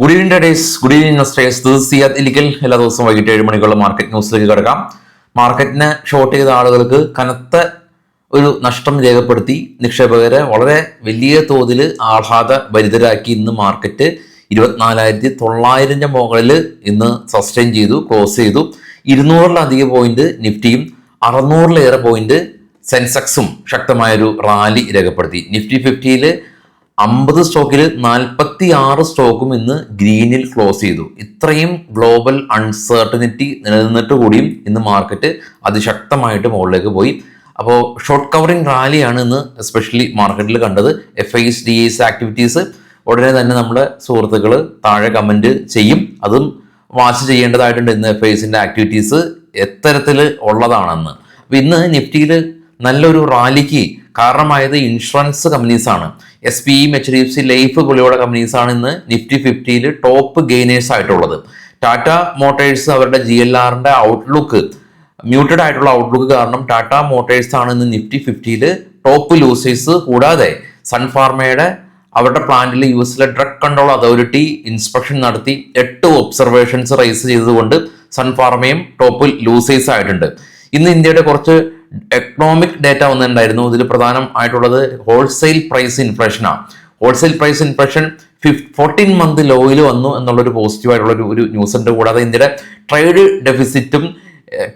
Good evening days, good evening investors. This is Siyad Ilikkal. എല്ലാ ദിവസവും വൈകിട്ട് 7 മണിക്കുള്ള മാർക്കറ്റ് ന്യൂസിലേക്ക് കിടക്കാം. മാർക്കറ്റിനെ ഷോർട്ട് ചെയ്ത ആളുകൾക്ക് കനത്ത ഒരു നഷ്ടം രേഖപ്പെടുത്തി നിക്ഷേപകരെ വളരെ വലിയ തോതിൽ ആഹ്ലാദഭരിതരാക്കി. ഇന്ന് മാർക്കറ്റ് 24,900 മുകളിൽ ഇന്ന് സസ്റ്റെയിൻ ചെയ്തു, ക്ലോസ് ചെയ്തു. 200-ലധികം പോയിന്റ് നിഫ്റ്റിയും 600-ലേറെ പോയിന്റ് സെൻസെക്സും ശക്തമായൊരു റാലി രേഖപ്പെടുത്തി. നിഫ്റ്റി 50-ൽ 50 സ്റ്റോക്കിൽ 46 സ്റ്റോക്കും ഇന്ന് ഗ്രീനിൽ ക്ലോസ് ചെയ്തു. ഇത്രയും ഗ്ലോബൽ അൺസർട്ടനിറ്റി നിലനിന്നിട്ട് കൂടിയും ഇന്ന് മാർക്കറ്റ് അതിശക്തമായിട്ട് മുകളിലേക്ക് പോയി. അപ്പോൾ ഷോർട്ട് കവറിംഗ് റാലിയാണ് ഇന്ന് എസ്പെഷ്യലി മാർക്കറ്റിൽ കണ്ടത്. FIs DIs ആക്ടിവിറ്റീസ് ഉടനെ തന്നെ നമ്മുടെ സുഹൃത്തുക്കൾ താഴെ കമൻറ്റ് ചെയ്യും. അതും വാച്ച് ചെയ്യേണ്ടതായിട്ടുണ്ട്. ഇന്ന് FIസിൻ്റെ ആക്ടിവിറ്റീസ് എത്തരത്തിൽ ഉള്ളതാണെന്ന്. അപ്പോൾ ഇന്ന് നിഫ്റ്റിയിൽ നല്ലൊരു റാലിക്ക് കാരണമായത് ഇൻഷുറൻസ് കമ്പനീസാണ്. SBI, HDFC ലൈഫ് പോലെയുള്ള കമ്പനീസാണ് ഇന്ന് നിഫ്റ്റി 50-ൽ ടോപ്പ് ഗെയിനേഴ്സ് ആയിട്ടുള്ളത്. ടാറ്റ മോട്ടോഴ്സ് അവരുടെ GLRന്റെ ഔട്ട്ലുക്ക്, മ്യൂട്ടഡ് ആയിട്ടുള്ള ഔട്ട്ലുക്ക് കാരണം ടാറ്റ മോട്ടോഴ്സ് ആണ് ഇന്ന് നിഫ്റ്റി 50-ൽ ടോപ്പ് ലൂസേഴ്സ്. കൂടാതെ സൺഫാർമയുടെ അവരുടെ പ്ലാന്റിൽ US drug control authority inspection നടത്തി 8 ഒബ്സർവേഷൻസ് റൈസ് ചെയ്തതുകൊണ്ട് സൺഫാർമയും ടോപ്പ് ലൂസേഴ്സ് ആയിട്ടുണ്ട്. ഇന്ന് ഇന്ത്യയുടെ കുറച്ച് എക്കണോമിക് ഡേറ്റ വന്നിട്ടുണ്ടായിരുന്നു. ഇതിൽ പ്രധാനമായിട്ടുള്ളത് ഹോൾസെയിൽ പ്രൈസ് ഇൻഫ്ലേഷനാണ്. ഹോൾസെയിൽ പ്രൈസ് ഇൻഫ്ലേഷൻ 14-month ലോയിൽ വന്നു എന്നുള്ളൊരു പോസിറ്റീവായിട്ടുള്ള ഒരു ന്യൂസ് ഉണ്ട്. കൂടാതെ ഇന്ത്യയുടെ ട്രേഡ് ഡെഫിസിറ്റും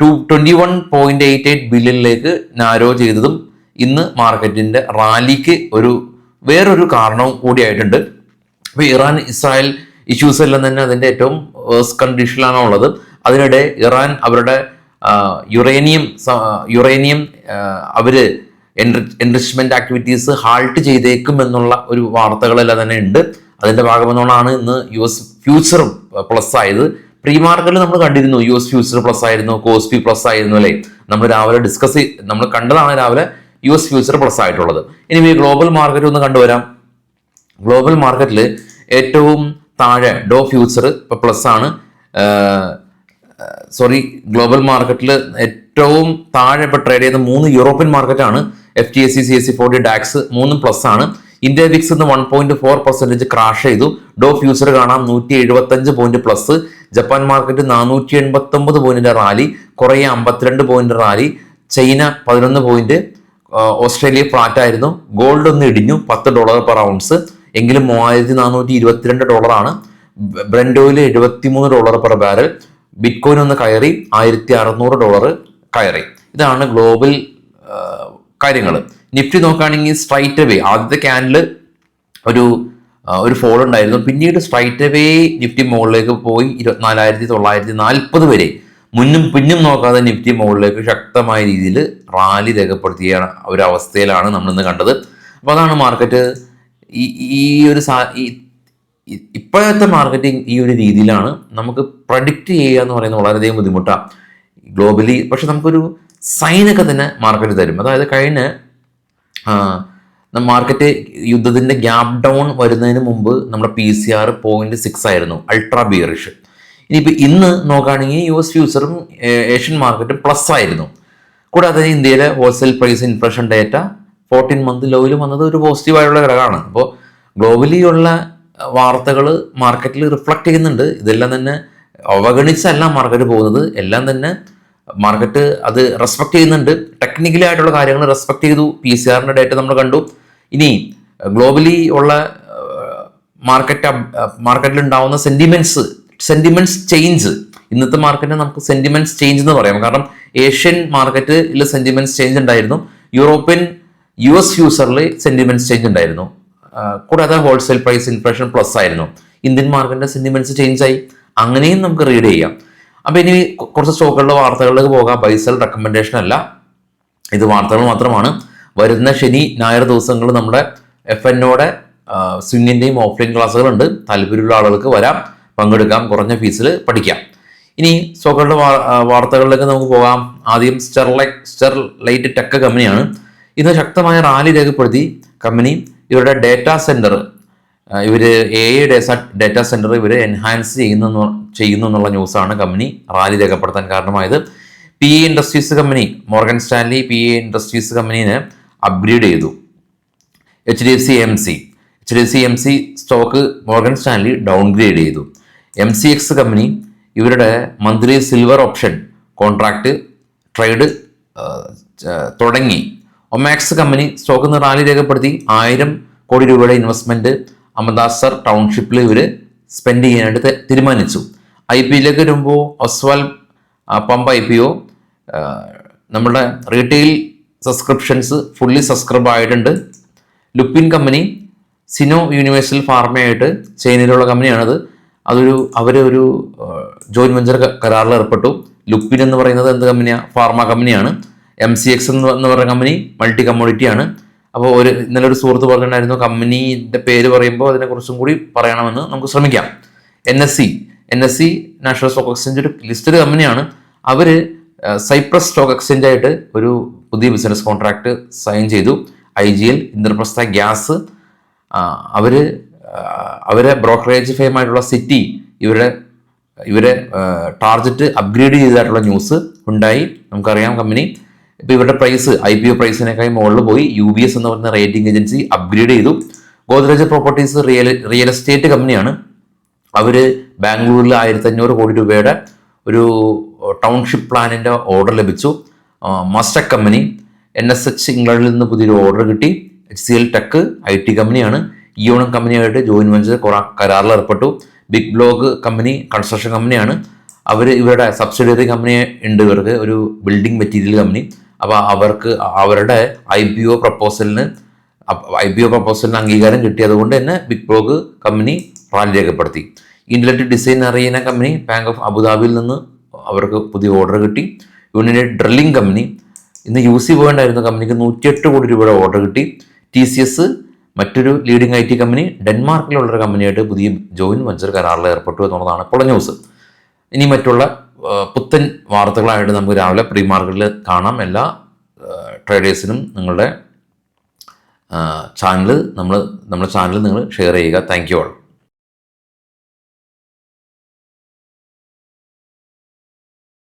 21.88 ബില്യണിലേക്ക് നാരോ ചെയ്തതും ഇന്ന് മാർക്കറ്റിന്റെ റാലിക്ക് വേറൊരു കാരണവും കൂടിയായിട്ടുണ്ട്. അപ്പോൾ ഇറാൻ ഇസ്രായേൽ ഇഷ്യൂസ് എല്ലാം തന്നെ അതിന്റെ ഏറ്റവും വേഴ്സ്റ്റ് കണ്ടീഷനിലാണ് ഉള്ളത്. അതിനിടെ ഇറാൻ അവരുടെ യുറേനിയം അവര് എൻറിച്ച്മെന്റ് ആക്ടിവിറ്റീസ് ഹാൾട്ട് ചെയ്തേക്കും എന്നുള്ള ഒരു വാർത്തകളെല്ലാം തന്നെ ഉണ്ട്. അതിന്റെ ഭാഗമെന്നോണാണ് ഇന്ന് US ഫ്യൂച്ചർ പ്ലസ് ആയത്. പ്രീ മാർക്കറ്റിൽ നമ്മൾ കണ്ടിരുന്നു US ഫ്യൂച്ചർ പ്ലസ് ആയിരുന്നു, കോസ്പി പ്ലസ് ആയിരുന്നു അല്ലേ. നമ്മൾ രാവിലെ നമ്മൾ കണ്ടതാണ് രാവിലെ US ഫ്യൂച്ചർ പ്ലസ് ആയിട്ടുള്ളത്. ഇനി ഗ്ലോബൽ മാർക്കറ്റ് ഒന്ന് കണ്ടുവരാം. ഗ്ലോബൽ മാർക്കറ്റിൽ ഏറ്റവും താഴെ ഡോ ഫ്യൂച്ചർ ഇപ്പൊ പ്ലസ് ആണ്. ഗ്ലോബൽ മാർക്കറ്റിൽ ഏറ്റവും താഴെ ഇപ്പോൾ ട്രേഡ് ചെയ്യുന്ന 3 യൂറോപ്യൻ മാർക്കറ്റാണ്. FTSE, CAC 40, DAX 3 പ്ലസ് ആണ്. ഇന്ത്യ വിക്സ് ഇന്ന് 1.4% ക്രാഷ് ചെയ്തു. ഡോ ഫ്യൂച്ചർ കാണാം 175 പോയിന്റ് പ്ലസ്. ജപ്പാൻ മാർക്കറ്റ് 489 പോയിന്റിന്റെ rally, Korea 52 point rally, China 11 point, Australia flat ആയിരുന്നു. ഗോൾഡ് ഒന്ന് ഇടിഞ്ഞു $10 പെർ ഔൺസ്, എങ്കിലും $3,422. Brent oil $73 per barrel. Bitcoin ഒന്ന് കയറി $1,600 കയറി. ഇതാണ് ഗ്ലോബൽ കാര്യങ്ങൾ. നിഫ്റ്റി നോക്കുകയാണെങ്കിൽ സ്ട്രൈറ്റ് അവേ ആദ്യത്തെ ക്യാൻഡിൽ ഒരു ഫോൾ ഉണ്ടായിരുന്നു. പിന്നീട് സ്ട്രൈറ്റ് അവേ നിഫ്റ്റി മുകളിലേക്ക് പോയി 24,940 വരെ മുന്നും പിന്നും നോക്കാതെ നിഫ്റ്റി മുകളിലേക്ക് ശക്തമായ രീതിയിൽ റാലി രേഖപ്പെടുത്തിയ ഒരു അവസ്ഥയിലാണ് നമ്മളിന്ന് കണ്ടത്. അപ്പോൾ അതാണ് മാർക്കറ്റ് ഇപ്പോഴത്തെ മാർക്കറ്റിംഗ് ഈ ഒരു രീതിയിലാണ്. നമുക്ക് പ്രഡിക്റ്റ് ചെയ്യുക എന്ന് പറയുന്നത് വളരെയധികം ബുദ്ധിമുട്ടാണ് ഗ്ലോബലി. പക്ഷെ നമുക്കൊരു സൈനൊക്കെ തന്നെ മാർക്കറ്റ് തരും. അതായത് കഴിഞ്ഞ മാർക്കറ്റ് യുദ്ധത്തിന്റെ ഗ്യാപ് ഡൗൺ വരുന്നതിന് മുമ്പ് നമ്മുടെ PCR 0.6 ആയിരുന്നു, അൾട്രാ ബിയറിഷ്. ഇനിയിപ്പോൾ ഇന്ന് നോക്കുകയാണെങ്കിൽ US ഫ്യൂച്ചറും ഏഷ്യൻ മാർക്കറ്റും പ്ലസ് ആയിരുന്നു. കൂടാതെ ഇന്ത്യയിലെ wholesale price inflation data 14-month ലോയിൽ വന്നത് ഒരു പോസിറ്റീവായുള്ള ഘടകമാണ്. അപ്പോൾ ഗ്ലോബലി ഉള്ള വാർത്തകൾ മാർക്കറ്റിൽ റിഫ്ലക്ട് ചെയ്യുന്നുണ്ട്. ഇതെല്ലാം തന്നെ അവഗണിച്ചല്ല മാർക്കറ്റ് പോകുന്നത്. എല്ലാം തന്നെ മാർക്കറ്റ് അത് റെസ്പെക്ട് ചെയ്യുന്നുണ്ട്. ടെക്നിക്കലി ആയിട്ടുള്ള കാര്യങ്ങൾ റെസ്പെക്ട് ചെയ്തു. PCR-ന്റെ ഡേറ്റ നമ്മൾ കണ്ടു. ഇനി ഗ്ലോബലി ഉള്ള മാർക്കറ്റിൽ ഉണ്ടാവുന്ന സെന്റിമെന്റ്സ് ചേഞ്ച്. ഇന്നത്തെ മാർക്കറ്റിനെ നമുക്ക് സെന്റിമെന്റ്സ് ചേഞ്ച് എന്ന് പറയാം. കാരണം ഏഷ്യൻ മാർക്കറ്റിൽ സെന്റിമെന്റ്സ് ചേഞ്ച് ഉണ്ടായിരുന്നു. യൂറോപ്യൻ US ഫ്യൂച്ചറിൽ സെന്റിമെന്റ്സ് ചേഞ്ച് ഉണ്ടായിരുന്നു. കൂടാതെ ഹോൾസെയിൽ പ്രൈസ് ഇൻഫ്ലേഷൻ പ്ലസ് ആയിരുന്നു. ഇന്ത്യൻ മാർക്കറ്റിന്റെ സെന്റിമെന്റ്സ് ചേഞ്ച് ആയി. അങ്ങനെയും നമുക്ക് റീഡ് ചെയ്യാം. അപ്പൊ ഇനി കുറച്ച് സ്റ്റോക്കുകളുടെ വാർത്തകളിലേക്ക് പോകാം. ബൈസൽ റെക്കമെൻഡേഷൻ അല്ല, ഇത് വാർത്തകൾ മാത്രമാണ്. വരുന്ന ശനി ഞായർ ദിവസങ്ങളിൽ നമ്മുടെ FNOയുടെ സ്വിങ്ങിന്റെയും ഓഫ്ലൈൻ ക്ലാസ്സുകളുണ്ട്. താല്പര്യമുള്ള ആളുകൾക്ക് വരാം, പങ്കെടുക്കാം, കുറഞ്ഞ ഫീസിൽ പഠിക്കാം. ഇനി സ്റ്റോക്കുകളുടെ വാർത്തകളിലേക്ക് നമുക്ക് പോകാം. ആദ്യം സ്റ്റെർലൈറ്റ് ടെക് കമ്പനിയാണ്. ഇന്ന് ശക്തമായ റാലി രേഖപ്പെടുത്തി കമ്പനി. ഇവരുടെ data centre, AI data centre enhance ചെയ്യുന്നു എന്നുള്ള ന്യൂസാണ് കമ്പനി റാലി രേഖപ്പെടുത്താൻ കാരണമായത്. PE industries company, Morgan Stanley PE industries കമ്പനീനെ അപ്ഗ്രേഡ് ചെയ്തു. HDFC AMC HDFC stock Morgan Stanley downgrade ചെയ്തു. MCX കമ്പനി ഇവരുടെ monthly silver option contract trade തുടങ്ങി. ഒമാക്സ് കമ്പനി സ്റ്റോക്കിൽ നിന്ന് റാലി രേഖപ്പെടുത്തി 1000 കോടി രൂപയുടെ ഇൻവെസ്റ്റ്മെന്റ് അമൃതാസർ ടൗൺഷിപ്പിൽ ഇവർ സ്പെൻഡ് ചെയ്യാനായിട്ട് തീരുമാനിച്ചു. IPO വരുമ്പോൾ ഒസ്വാൽ പമ്പ് IPO നമ്മുടെ റീറ്റെയിൽ സബ്സ്ക്രിപ്ഷൻസ് ഫുള്ളി സബ്സ്ക്രൈബ് ആയിട്ടുണ്ട്. ലുപ്പിൻ കമ്പനി സിനോ യൂണിവേഴ്സൽ ഫാർമയായിട്ട് ചൈനയിലുള്ള കമ്പനിയാണത്. അവരൊരു ജോയിന്റ് വെഞ്ചർ കരാറിൽ ഏർപ്പെട്ടു. ലുപ്പിൻ എന്ന് പറയുന്നത് എന്ത് കമ്പനിയാണ്? ഫാർമ കമ്പനിയാണ്. MCX എന്ന് പറയുന്ന കമ്പനി മൾട്ടി കമ്മോഡിറ്റി ആണ്. അപ്പോൾ ഇന്നലെ ഒരു സുഹൃത്ത് പറഞ്ഞിട്ടുണ്ടായിരുന്നു കമ്പനിയുടെ പേര് പറയുമ്പോൾ അതിനെക്കുറിച്ചും കൂടി പറയണമെന്ന് നമുക്ക് ശ്രമിക്കാം. NSE നാഷണൽ സ്റ്റോക്ക് എക്സ്ചേഞ്ച് ഒരു ലിസ്റ്റഡ് കമ്പനിയാണ്. അവർ സൈപ്രസ് സ്റ്റോക്ക് എക്സ്ചേഞ്ച് ആയിട്ട് ഒരു പുതിയ ബിസിനസ് കോൺട്രാക്ട് സൈൻ ചെയ്തു. IGL ഇന്ദ്രപ്രസ്ഥ ഗ്യാസ് അവരെ ബ്രോക്കറേജ് ഫേമായിട്ടുള്ള സിറ്റി ഇവരെ ടാർജറ്റ് അപ്ഗ്രേഡ് ചെയ്തതായിട്ടുള്ള ന്യൂസ് ഉണ്ടായി. നമുക്കറിയാം കമ്പനി ഇപ്പോൾ ഇവരുടെ പ്രൈസ് IPO പ്രൈസിനേക്കാൾ മുകളിൽ പോയി. UBS എന്ന് പറയുന്ന റേറ്റിംഗ് ഏജൻസി അപ്ഗ്രേഡ് ചെയ്തു. ഗോദ്രേജ് പ്രോപ്പർട്ടീസ് റിയൽ എസ്റ്റേറ്റ് കമ്പനിയാണ്. അവർ ബാംഗ്ലൂരിൽ 1500 കോടി രൂപയുടെ ഒരു ടൗൺഷിപ്പ് പ്ലാനിൻ്റെ ഓർഡർ ലഭിച്ചു. മസ്റ്റക് കമ്പനി NSH ഇംഗ്ലണ്ടിൽ നിന്ന് പുതിയൊരു ഓർഡർ കിട്ടി. HCL ടെക് IT കമ്പനിയാണ്. ഇയോണം കമ്പനിയായിട്ട് ജോയിന്റ് വെഞ്ചർ കരാറിൽ ഏർപ്പെട്ടു. ബിഗ് ബ്ലോക്ക് കമ്പനി കൺസ്ട്രക്ഷൻ കമ്പനിയാണ്. ഇവരുടെ സബ്സിഡിയറി കമ്പനി ഉണ്ട്. ഇവർക്ക് ഒരു ബിൽഡിംഗ് മെറ്റീരിയൽ കമ്പനി. അപ്പോൾ അവരുടെ IPO പ്രപ്പോസലിന് അംഗീകാരം കിട്ടി. അതുകൊണ്ട് തന്നെ ബിഗ് ബ്ലോക്ക് കമ്പനി റാലി രേഖപ്പെടുത്തി. ഇന്റലക്ട് ഡിസൈൻ അറിയുന്ന കമ്പനി ബാങ്ക് ഓഫ് അബുദാബിയിൽ നിന്ന് അവർക്ക് പുതിയ ഓർഡർ കിട്ടി. യൂണിയൻ ഡ്രില്ലിംഗ് കമ്പനി ഇന്ന് UC പോയിണ്ടായിരുന്ന കമ്പനിക്ക് 108 കോടി രൂപയുടെ ഓർഡർ കിട്ടി. TCS മറ്റൊരു ലീഡിംഗ് IT കമ്പനി ഡെൻമാർക്കിലുള്ളൊരു കമ്പനിയായിട്ട് പുതിയ ജോയിന്റ് വെഞ്ചർ കരാറിൽ ഏർപ്പെട്ടു എന്നുള്ളതാണ് ഇപ്പോൾ ന്യൂസ്. ഇനി മറ്റുള്ള പുത്തൻ വാർത്തകളായിട്ട് നമുക്ക് രാവിലെ പ്രീ മാർക്കറ്റിൽ കാണാം. എല്ലാ ട്രേഡേഴ്സിനും നമ്മുടെ ചാനൽ നിങ്ങൾ ഷെയർ ചെയ്യുക. Thank you all.